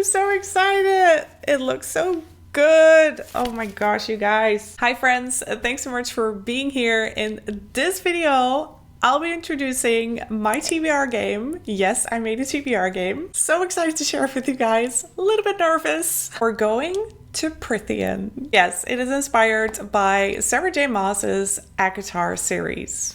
I'm so excited. It looks so good. Oh my gosh, you guys. Hi friends, thanks so much for being here. In this video, I'll be introducing my TBR game. Yes, I made a TBR game. So excited to share it with you guys. A little bit nervous. We're going to Prythian. Yes, it is inspired by Sarah J. Maas's ACOTAR series.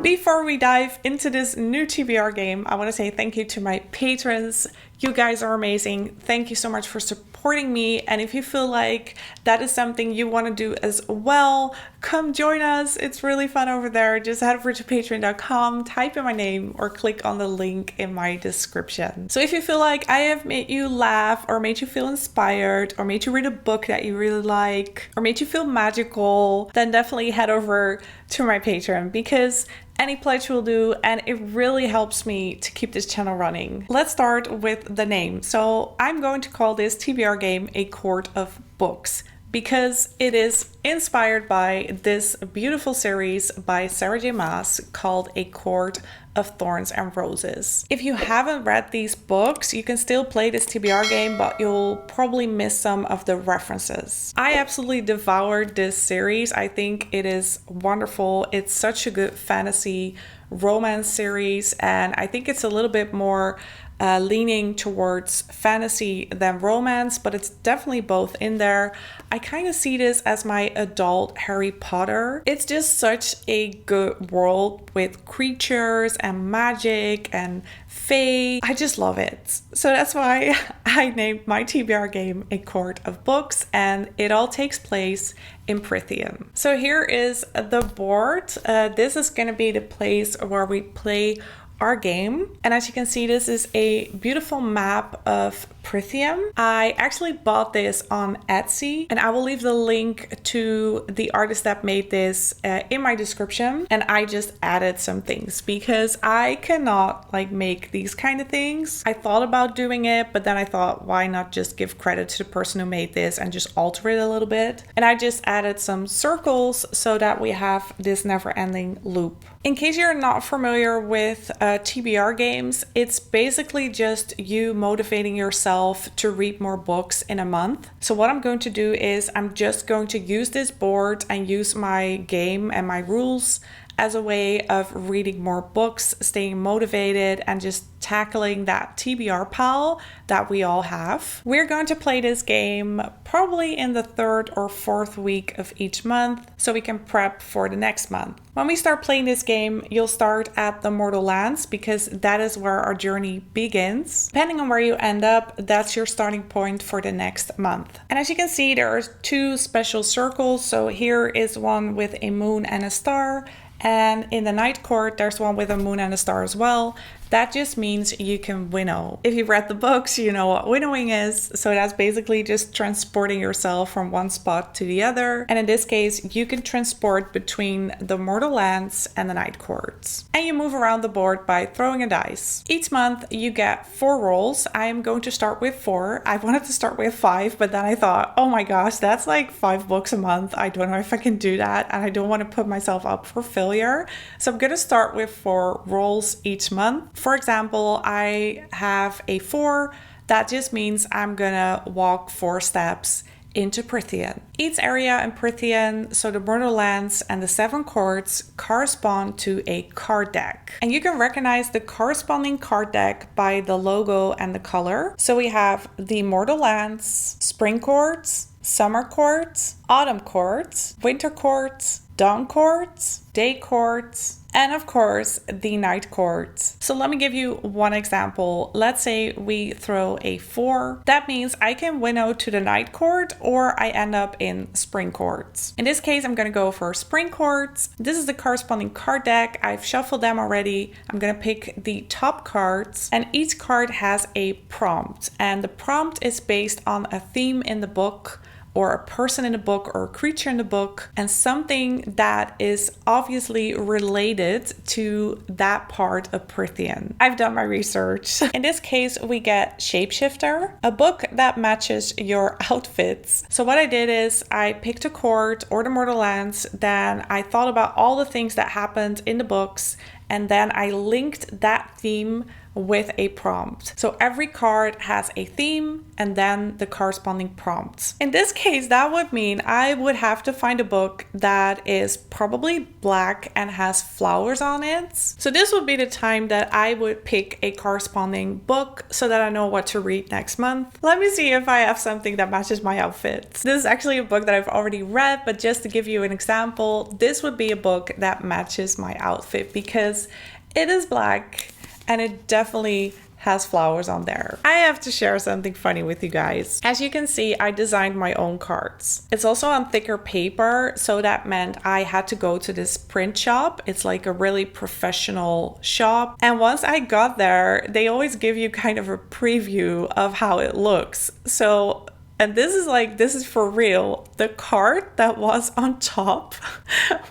Before we dive into this new TBR game, I want to say thank you to my patrons. You guys are amazing. Thank you so much for supporting me. And if you feel like that is something you want to do as well, come join us. It's really fun over there. Just head over to patreon.com, type in my name, or click on the link in my description. So if you feel like I have made you laugh, or made you feel inspired, or made you read a book that you really like, or made you feel magical, then definitely head over to my Patreon, because any pledge will do, and it really helps me to keep this channel running. Let's start with the name. So I'm going to call this TBR game A Court of Books, because it is inspired by this beautiful series by Sarah J. Maas called A Court of Thorns and Roses. If you haven't read these books, you can still play this TBR game, but you'll probably miss some of the references. I absolutely devoured this series. I think it is wonderful. It's such a good fantasy romance series, and I think it's a little bit more leaning towards fantasy than romance, but it's definitely both in there. I kind of see this as my adult Harry Potter. It's just such a good world with creatures and magic and fae. I just love it. So that's why I named my TBR game A Court of Books, and it all takes place in Prythian. So here is the board. This is going to be the place where we play our game, and as you can see, this is a beautiful map of Prythian. I actually bought this on Etsy, and I will leave the link to the artist that made this in my description. And I just added some things because I cannot make these kind of things. I thought about doing it, but then I thought, why not just give credit to the person who made this and just alter it a little bit. And I just added some circles so that we have this never-ending loop. In case you're not familiar with TBR games, it's basically just you motivating yourself to read more books in a month. So what I'm going to do is I'm just going to use this board and use my game and my rules as a way of reading more books, staying motivated, and just tackling that TBR pile that we all have. We're going to play this game probably in the 3rd or 4th week of each month, so we can prep for the next month. When we start playing this game, you'll start at the Mortal Lands, because that is where our journey begins. Depending on where you end up, that's your starting point for the next month. And as you can see, there are 2 special circles. So here is one with a moon and a star, and in the Night Court, there's one with a moon and a star as well. That just means you can winnow. If you've read the books, you know what winnowing is. So that's basically just transporting yourself from one spot to the other. And in this case, you can transport between the Mortal Lands and the Night Courts. And you move around the board by throwing a dice. Each month you get 4 rolls. I am going to start with 4. I wanted to start with 5, but then I thought, oh my gosh, that's like 5 books a month. I don't know if I can do that, and I don't want to put myself up for failure. So I'm going to start with 4 rolls each month. For example, I have a 4. That just means I'm gonna walk 4 steps into Prythian. Each area in Prythian, so the Mortal Lands and the 7 courts, correspond to a card deck. And you can recognize the corresponding card deck by the logo and the color. So we have the Mortal Lands, Spring Courts, Summer Courts, Autumn Courts, Winter Courts, Dawn Courts, Day Courts, and of course the Night Courts. So let me give you one example. Let's say we throw a 4. That means I can winnow to the Night Court, or I end up in Spring Courts. In this case, I'm going to go for Spring Courts. This is the corresponding card deck. I've shuffled them already. I'm going to pick the top cards, and each card has a prompt, and the prompt is based on a theme in the book, or a person in the book, or a creature in the book, and something that is obviously related to that part of Prythian. I've done my research. In this case, we get Shapeshifter, a book that matches your outfits. So what I did is I picked a court or the Mortal Lands, then I thought about all the things that happened in the books, and then I linked that theme with a prompt. So every card has a theme and then the corresponding prompts. In this case, that would mean I would have to find a book that is probably black and has flowers on it. So this would be the time that I would pick a corresponding book so that I know what to read next month. Let me see if I have something that matches my outfit. This is actually a book that I've already read, but just to give you an example, this would be a book that matches my outfit because it is black and it definitely has flowers on there. I have to share something funny with you guys. As you can see, I designed my own cards. It's also on thicker paper, so that meant I had to go to this print shop. It's like a really professional shop. And once I got there, they always give you kind of a preview of how it looks. So, and this is for real. The card that was on top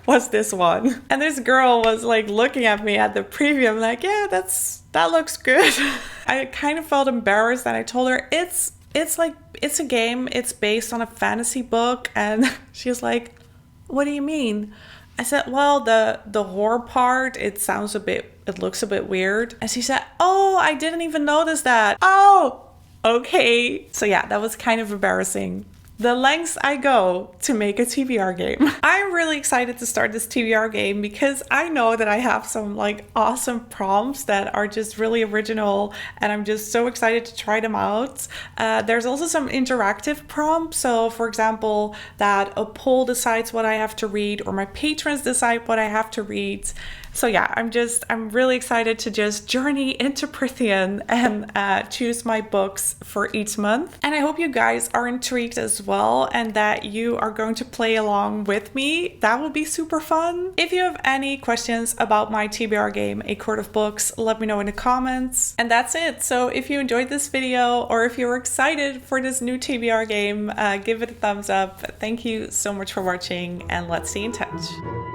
was this one. And this girl was like looking at me at the preview. I'm like, yeah, that looks good. I kind of felt embarrassed and I told her it's a game. It's based on a fantasy book. And she was like, what do you mean? I said, well, the horror part, it looks a bit weird. And she said, oh, I didn't even notice that. Oh, okay. So yeah, that was kind of embarrassing. The lengths I go to make a TBR game. I'm really excited to start this TBR game because I know that I have some like awesome prompts that are just really original and I'm just so excited to try them out. There's also some interactive prompts. So for example, that a poll decides what I have to read or my patrons decide what I have to read. So yeah, I'm really excited to just journey into Prythian and choose my books for each month. And I hope you guys are intrigued as well and that you are going to play along with me. That would be super fun. If you have any questions about my TBR game, A Court of Books, let me know in the comments. And that's it. So if you enjoyed this video or if you're excited for this new TBR game, give it a thumbs up. Thank you so much for watching and let's stay in touch.